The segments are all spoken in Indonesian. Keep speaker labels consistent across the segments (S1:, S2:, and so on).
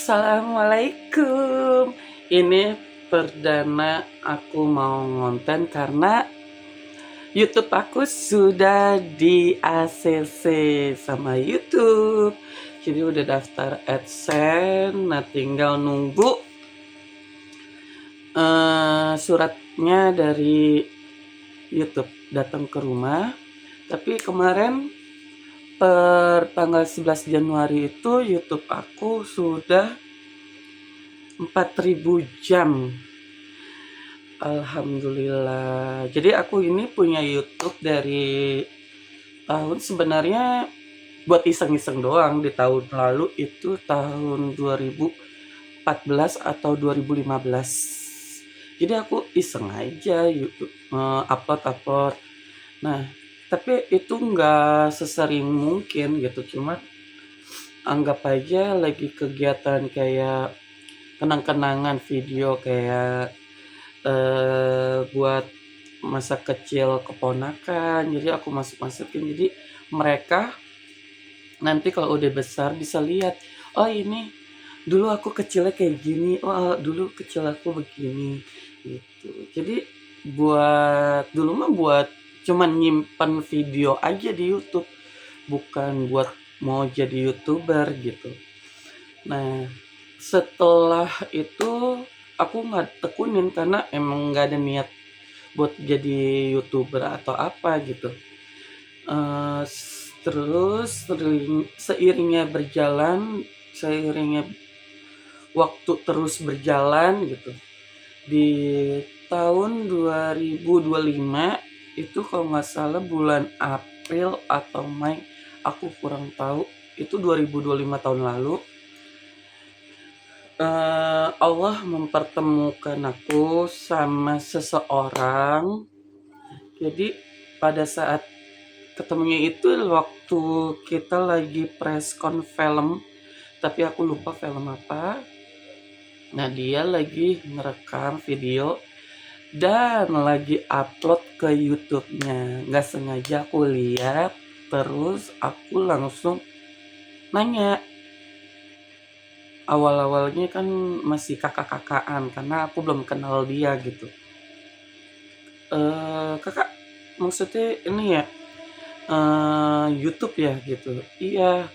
S1: Assalamualaikum. Ini perdana aku mau ngonten karena YouTube aku sudah di ACC sama YouTube. Jadi udah daftar AdSense, nah tinggal nunggu suratnya dari YouTube datang ke rumah. Tapi kemarin per tanggal 11 Januari itu YouTube aku sudah 4.000 jam. Alhamdulillah. Jadi aku ini punya YouTube dari tahun sebenarnya buat iseng-iseng doang. Di tahun lalu itu tahun 2014 atau 2015. Jadi aku iseng aja YouTube upload. Nah, tapi itu nggak sesering mungkin gitu. Cuma anggap aja lagi kegiatan kayak kenang-kenangan video, kayak buat masa kecil keponakan. Jadi aku masukin, jadi mereka nanti kalau udah besar bisa lihat, oh ini dulu aku kecilnya kayak gini, oh dulu kecil aku begini gitu. Jadi buat dulu mah buat cuman nyimpan video aja di YouTube, bukan buat mau jadi YouTuber gitu. Nah, setelah itu aku nggak tekunin karena emang nggak ada niat buat jadi YouTuber atau apa gitu. Terus seiringnya waktu terus berjalan gitu. Di tahun 2025 itu kalau nggak salah bulan April atau Mei, aku kurang tahu, itu 2025 tahun lalu. Allah mempertemukan aku sama seseorang. Jadi pada saat ketemunya itu waktu kita lagi preskon film, tapi aku lupa film apa. Nah, dia lagi merekam video dan lagi upload ke YouTube-nya. Nggak sengaja aku lihat, terus aku langsung nanya. Awal-awalnya kan masih kakak-kakaan karena aku belum kenal dia gitu. Kakak, maksudnya ini ya YouTube ya gitu? Iya.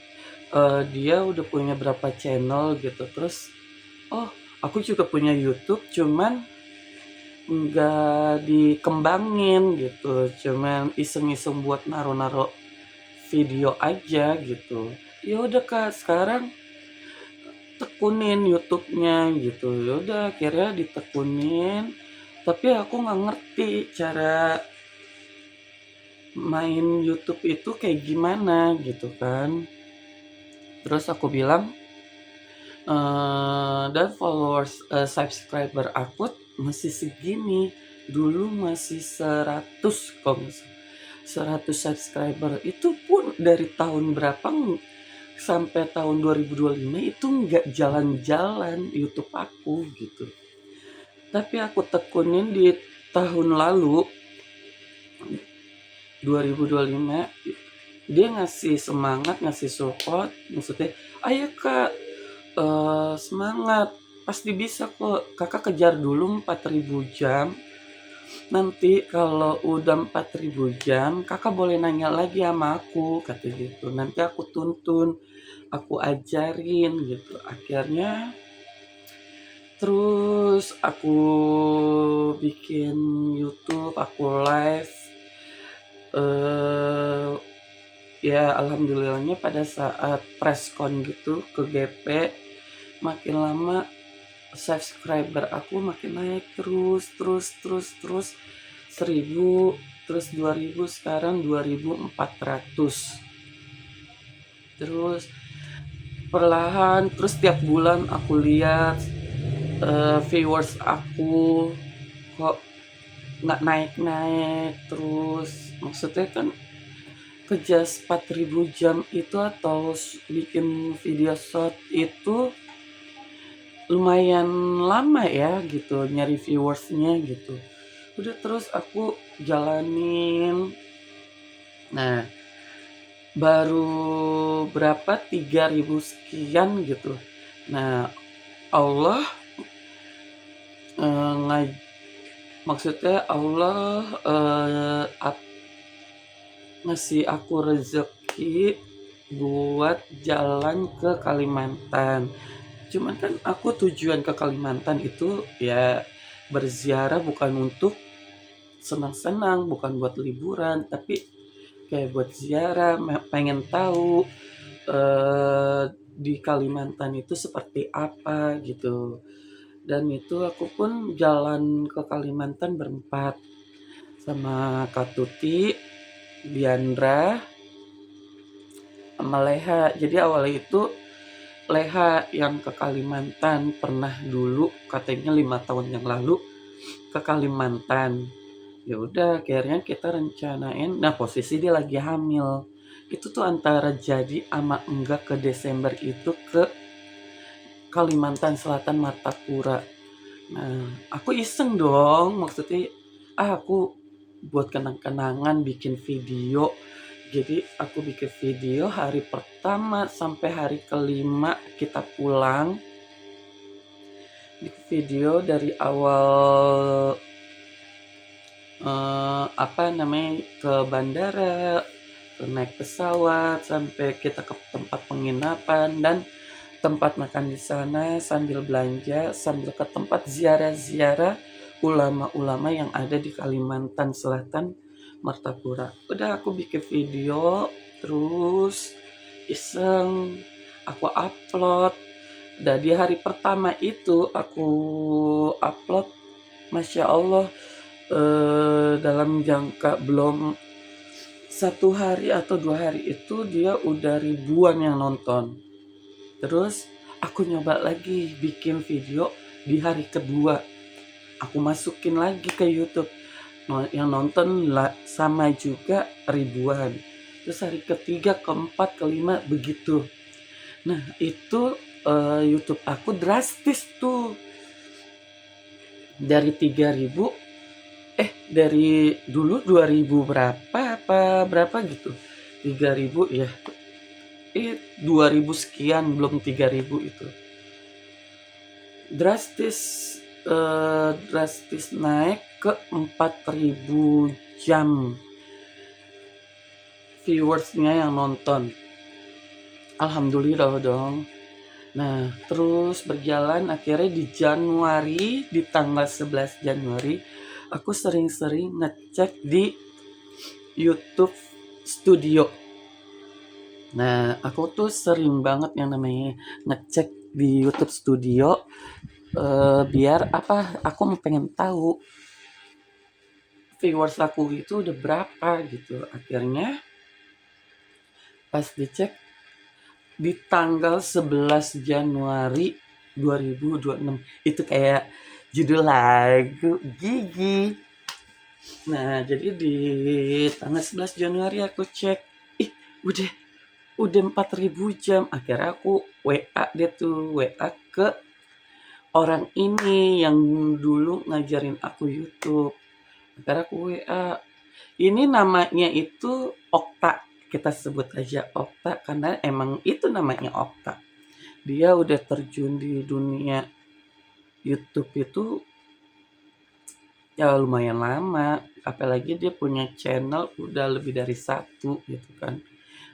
S1: Dia udah punya berapa channel gitu. Terus, oh aku juga punya YouTube, cuman nggak dikembangin gitu, cuman iseng-iseng buat naro-naro video aja gitu. Ya udah Kak, sekarang tekunin YouTube-nya gitu. Ya udah akhirnya ditekunin, tapi aku nggak ngerti cara main YouTube itu kayak gimana gitu kan. Terus aku bilang, dan followers subscriber aku masih segini. Dulu masih 100 kalau nggak salah. 100 subscriber itu pun dari tahun berapa sampai tahun 2025 itu nggak jalan-jalan YouTube aku gitu. Tapi aku tekunin di tahun lalu 2025, dia ngasih semangat, ngasih support, maksudnya ayo Kak, semangat, pasti bisa kok, kakak kejar dulu 4.000 jam. Nanti kalau udah 4.000 jam, kakak boleh nanya lagi sama aku, kata gitu. Nanti aku tuntun, aku ajarin gitu. Akhirnya terus aku bikin YouTube, aku live. Ya alhamdulillahnya pada saat preskon gitu ke GP, makin lama subscriber aku makin naik terus 1.000, terus 2.000, sekarang 2.400. Terus perlahan, terus tiap bulan aku lihat viewers aku kok nggak naik-naik terus. Maksudnya kan kerja 4.000 jam itu atau bikin video short itu lumayan lama ya gitu nyari viewersnya gitu. Udah terus aku jalanin. Nah, baru berapa 3.000 sekian gitu. Nah, Allah eh, ngaj maksudnya Allah ngasih aku rezeki buat jalan ke Kalimantan. Cuman kan aku tujuan ke Kalimantan itu ya berziarah, bukan untuk senang-senang, bukan buat liburan, tapi kayak buat ziarah, pengen tahu di Kalimantan itu seperti apa gitu. Dan itu aku pun jalan ke Kalimantan berempat sama Kak Tuti, Diandra, sama Leha. Jadi awalnya itu Leha yang ke Kalimantan, pernah dulu katanya 5 tahun yang lalu ke Kalimantan. Ya udah, akhirnya kita rencanain. Nah, posisi dia lagi hamil. Itu tuh antara jadi ama enggak ke Desember itu ke Kalimantan Selatan, Martapura. Nah, aku iseng dong, maksudnya aku buat kenang-kenangan bikin video. Jadi aku bikin video hari pertama sampai hari kelima kita pulang. Bikin video dari awal apa namanya, ke bandara, ke naik pesawat sampai kita ke tempat penginapan dan tempat makan di sana, sambil belanja, sambil ke tempat ziarah-ziarah ulama-ulama yang ada di Kalimantan Selatan, Martapura. Udah aku bikin video, terus iseng aku upload. Dan di hari pertama itu aku upload, Masya Allah, dalam jangka belum 1 hari atau 2 hari itu dia udah ribuan yang nonton. Terus aku nyoba lagi bikin video di hari kedua. Aku masukin lagi ke YouTube. Yang nonton sama juga ribuan. Terus hari ketiga, keempat, kelima begitu. Nah itu YouTube aku drastis tuh. Dari 3.000, dari dulu 2.000 berapa gitu. 3.000 ya. 2.000 sekian, belum 3.000 itu. Drastis naik ke 4.000 jam viewersnya yang nonton. Alhamdulillah dong. Nah, terus berjalan akhirnya di Januari, di tanggal 11 Januari, aku sering-sering ngecek di YouTube Studio. Nah, aku tuh sering banget yang namanya ngecek di YouTube Studio, biar apa? Aku pengen tahu viewers aku itu udah berapa gitu. Akhirnya pas dicek di tanggal 11 Januari 2026, itu kayak judul lagu Gigi. Nah, jadi di tanggal 11 Januari aku cek, ih udah 4.000 jam. Akhirnya aku WA dia tuh, WA ke orang ini yang dulu ngajarin aku YouTube. Akhirnya aku WA. Ini namanya itu Okta. Kita sebut aja Okta karena emang itu namanya Okta. Dia udah terjun di dunia YouTube itu ya lumayan lama. Apalagi dia punya channel udah lebih dari satu gitu kan.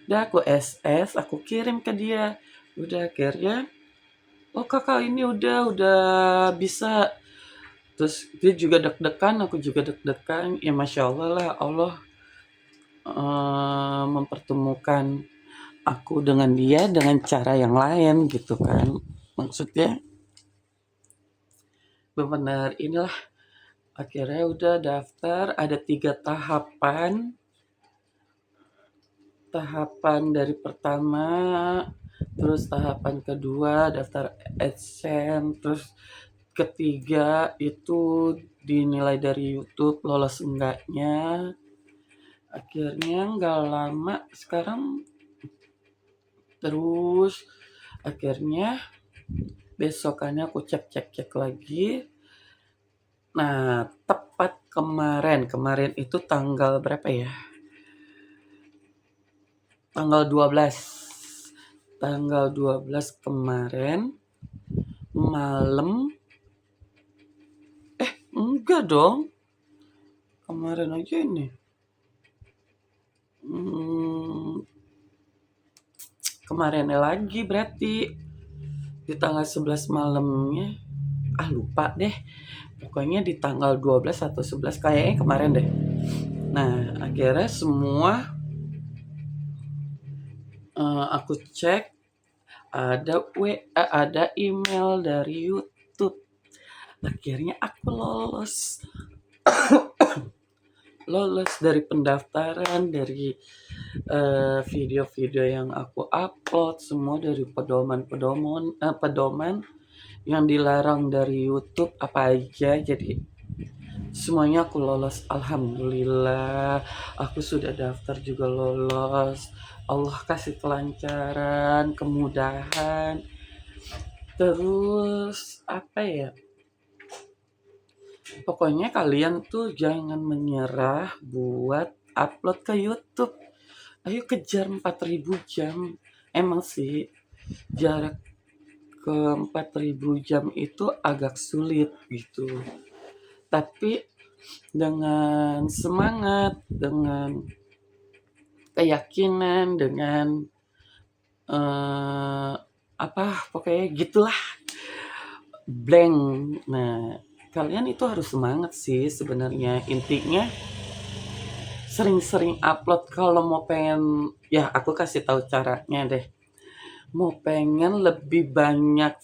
S1: Udah aku SS, aku kirim ke dia. Udah akhirnya, oh kakak ini udah bisa. Terus dia juga deg-degan, aku juga deg-degan. Ya Masya Allah lah, Allah mempertemukan aku dengan dia dengan cara yang lain gitu kan. Maksudnya benar inilah, akhirnya udah daftar, ada 3 tahapan. Tahapan dari pertama, terus tahapan kedua daftar AdSense, terus ketiga itu dinilai dari YouTube lolos enggaknya. Akhirnya nggak lama sekarang, terus akhirnya besokannya aku cek lagi. Nah, tepat kemarin itu tanggal berapa ya? Tanggal 12 kemarin malam. Enggak dong, kemarin aja ini. Hmm, kemarinnya lagi berarti di tanggal 11 malamnya. Lupa deh. Pokoknya di tanggal 12 atau 11 kayaknya kemarin deh. Nah, akhirnya semua aku cek ada ada email dari YouTube. Akhirnya aku lolos dari pendaftaran, dari video-video yang aku upload, semua dari pedoman yang dilarang dari YouTube apa aja. Jadi semuanya aku lolos, alhamdulillah. Aku sudah daftar juga lolos. Allah kasih kelancaran, kemudahan. Terus apa ya? Pokoknya kalian tuh jangan menyerah buat upload ke YouTube. Ayo kejar 4.000 jam. Emang sih jarak ke 4.000 jam itu agak sulit gitu. Tapi dengan semangat, dengan keyakinan, dengan eh, apa pokoknya gitulah, blank. Nah, kalian itu harus semangat sih sebenarnya. Intinya sering-sering upload kalau mau pengen, ya aku kasih tahu caranya deh. Mau pengen lebih banyak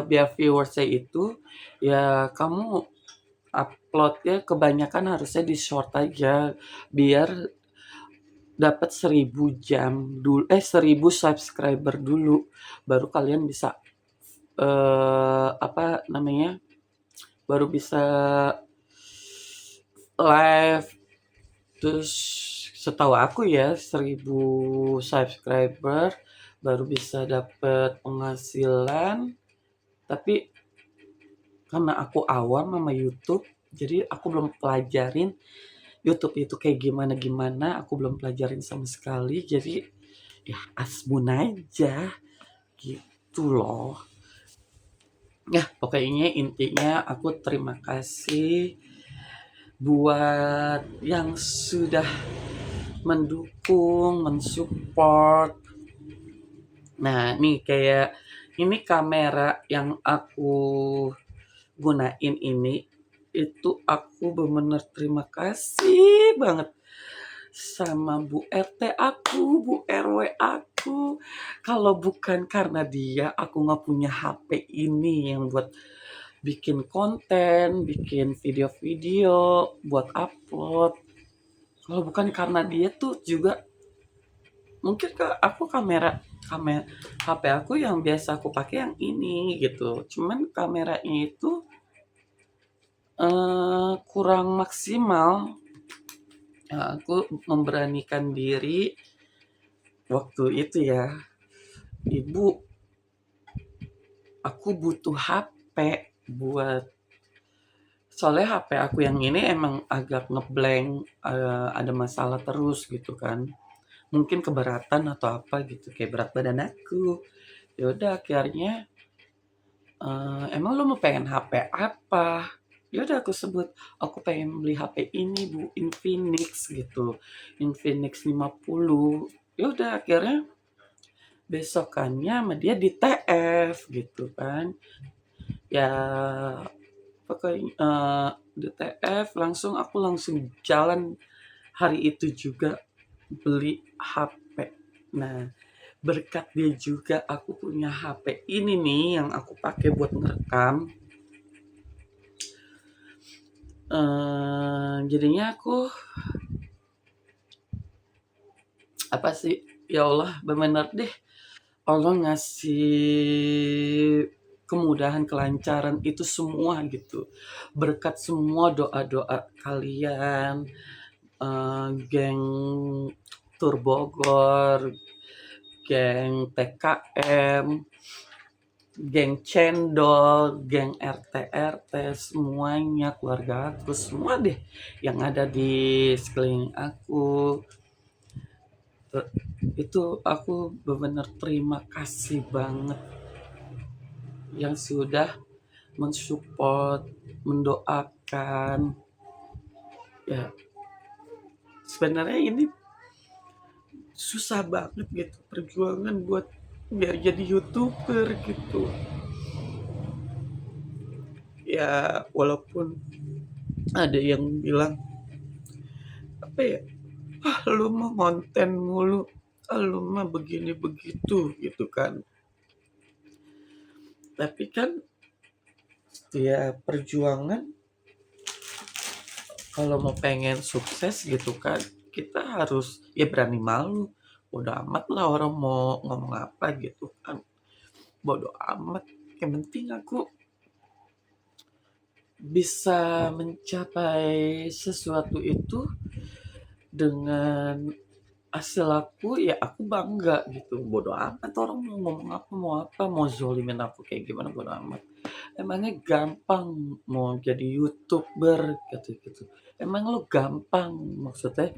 S1: biar viewersnya itu, ya kamu uploadnya kebanyakan harusnya di short aja biar dapat 1.000 jam dulu, 1.000 subscriber dulu, baru kalian bisa apa namanya, baru bisa live. Terus setahu aku ya 1.000 subscriber baru bisa dapat penghasilan. Tapi karena aku awam sama YouTube, jadi aku belum pelajarin YouTube itu kayak gimana, aku belum pelajarin sama sekali. Jadi ya asbun aja gitu loh. Ya pokoknya intinya aku terima kasih buat yang sudah mendukung, mensupport. Nah nih kayak ini kamera yang aku gunain ini, itu aku bener-bener terima kasih banget sama Bu RT aku, Bu RW aku. Kalau bukan karena dia, aku nggak punya HP ini yang buat bikin konten, bikin video-video, buat upload. Kalau bukan karena dia tuh juga mungkin aku kamera HP aku yang biasa aku pakai yang ini gitu. Cuman kameranya itu kurang maksimal. Nah, aku memberanikan diri waktu itu ya, Ibu, aku butuh HP buat, soalnya HP aku yang ini emang agak ngeblank, ada masalah terus gitu kan. Mungkin keberatan atau apa gitu, kayak berat badan aku. Ya udah akhirnya emang lu mau pengen HP apa? Ya udah aku sebut, aku pengen beli HP ini Bu, Infinix gitu. Infinix 50. Ya udah akhirnya besokannya sama dia di TF gitu kan. Ya pokoknya di TF langsung, aku langsung jalan hari itu juga beli HP. Nah, berkat dia juga aku punya HP ini nih yang aku pakai buat ngerekam. Jadinya aku apa sih, ya Allah bener deh, Allah ngasih kemudahan, kelancaran itu semua gitu, berkat semua doa-doa kalian, geng Tur Bogor, geng TKM, geng Cendol, geng RT-RT, semuanya, keluarga aku, semua deh yang ada di sekeliling aku. Te- itu aku benar-benar terima kasih banget yang sudah mensupport, mendoakan. Ya, sebenarnya ini susah banget gitu perjuangan buat biar jadi YouTuber gitu. Ya, walaupun ada yang bilang apa ya, ah lu mah konten mulu, ah lu mah begini begitu gitu kan. Tapi kan ya perjuangan kalau mau pengen sukses gitu kan, kita harus ya berani malu. Bodo amat lah orang mau ngomong apa gitu kan. Bodo amat. Yang penting aku bisa mencapai sesuatu itu dengan hasil aku, ya aku bangga gitu. Bodo amat orang mau ngomong apa, mau zolimin aku kayak gimana, bodo amat. Emangnya gampang mau jadi YouTuber gitu-gitu. Emang lo gampang maksudnya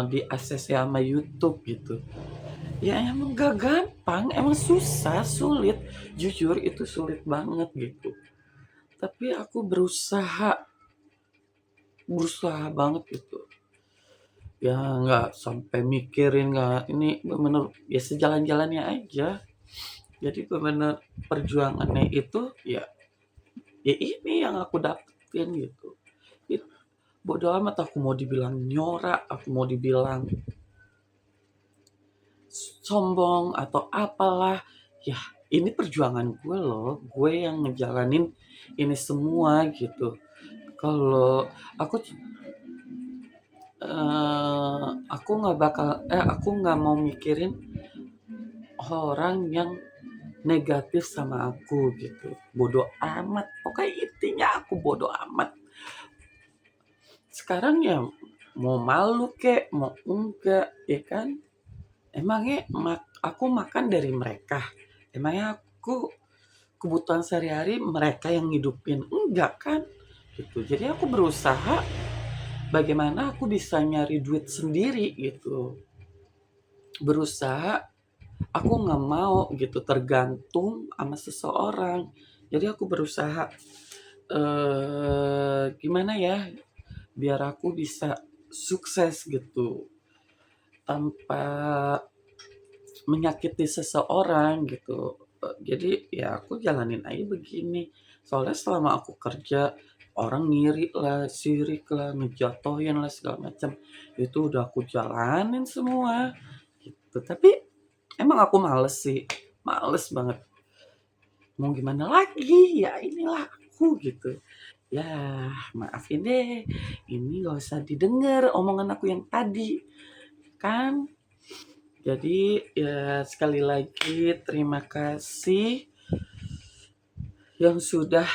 S1: di akses sama YouTube gitu. Ya emang gak gampang, emang susah, sulit. Jujur itu sulit banget gitu. Tapi aku berusaha banget gitu. Ya nggak sampai mikirin, nggak ini bener ya sejalan-jalannya aja. Jadi bener perjuangannya itu ya, ya ini yang aku dapetin gitu. It- Bodo amat aku mau dibilang nyora, aku mau dibilang sombong atau apalah. Ya ini perjuangan gue loh, gue yang ngejalanin ini semua gitu. Kalau aku aku nggak mau mikirin orang yang negatif sama aku gitu. Bodo amat, pokoknya intinya aku bodo amat. Sekarang ya mau malu kek mau enggak ya kan, emangnya aku makan dari mereka, emangnya aku kebutuhan sehari-hari mereka yang ngidupin, enggak kan gitu. Jadi aku berusaha bagaimana aku bisa nyari duit sendiri gitu, berusaha. Aku nggak mau gitu tergantung sama seseorang. Jadi aku berusaha gimana ya biar aku bisa sukses gitu tanpa menyakiti seseorang gitu. Jadi ya aku jalanin aja begini. Soalnya selama aku kerja orang ngiri lah, sirik lah, ngejatohin lah segala macam. Itu udah aku jalanin semua gitu. Tapi emang aku males sih. Males banget. Mau gimana lagi? Ya inilah aku gitu. Ya, maafin deh. Ini gak usah didengar omongan aku yang tadi. Kan? Jadi ya sekali lagi terima kasih yang sudah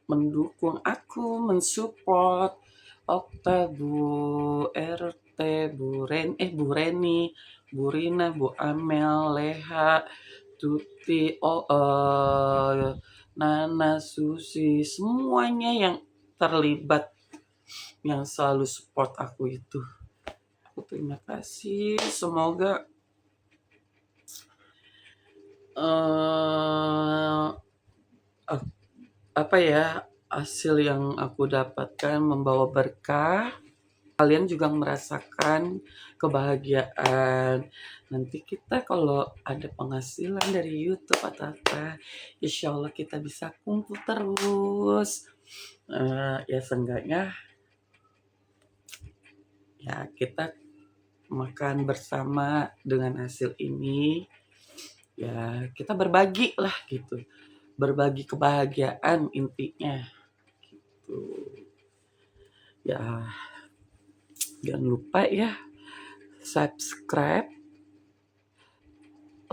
S1: mendukung aku, mensupport Okta, Bu RT, Bu Reni, Bu Rina, Bu Amel, Leha, Tuti, Nana, Susi, semuanya yang terlibat, yang selalu support aku itu. Aku terima kasih. Semoga eh apa ya, hasil yang aku dapatkan membawa berkah, kalian juga merasakan kebahagiaan. Nanti kita kalau ada penghasilan dari YouTube atau apa, insya Allah kita bisa kumpul terus. Ya seenggaknya ya kita makan bersama dengan hasil ini. Ya kita berbagi lah gitu, berbagi kebahagiaan intinya gitu. Ya jangan lupa ya subscribe,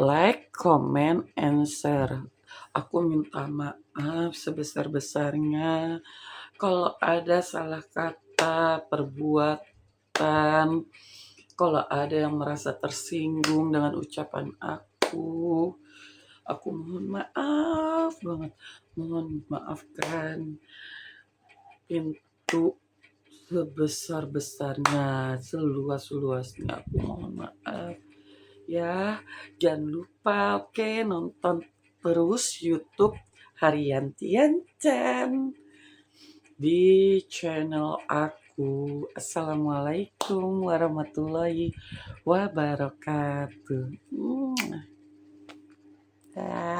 S1: like, comment, and share. Aku minta maaf sebesar-besarnya kalau ada salah kata, perbuatan, kalau ada yang merasa tersinggung dengan ucapan aku. Aku mohon maaf banget, mohon maafkan. Pintu sebesar-besarnya, seluas-luasnya, aku mohon maaf. Ya, jangan lupa oke nonton terus YouTube Harian Tianchan di channel aku. Assalamualaikum warahmatullahi wabarakatuh. Dah.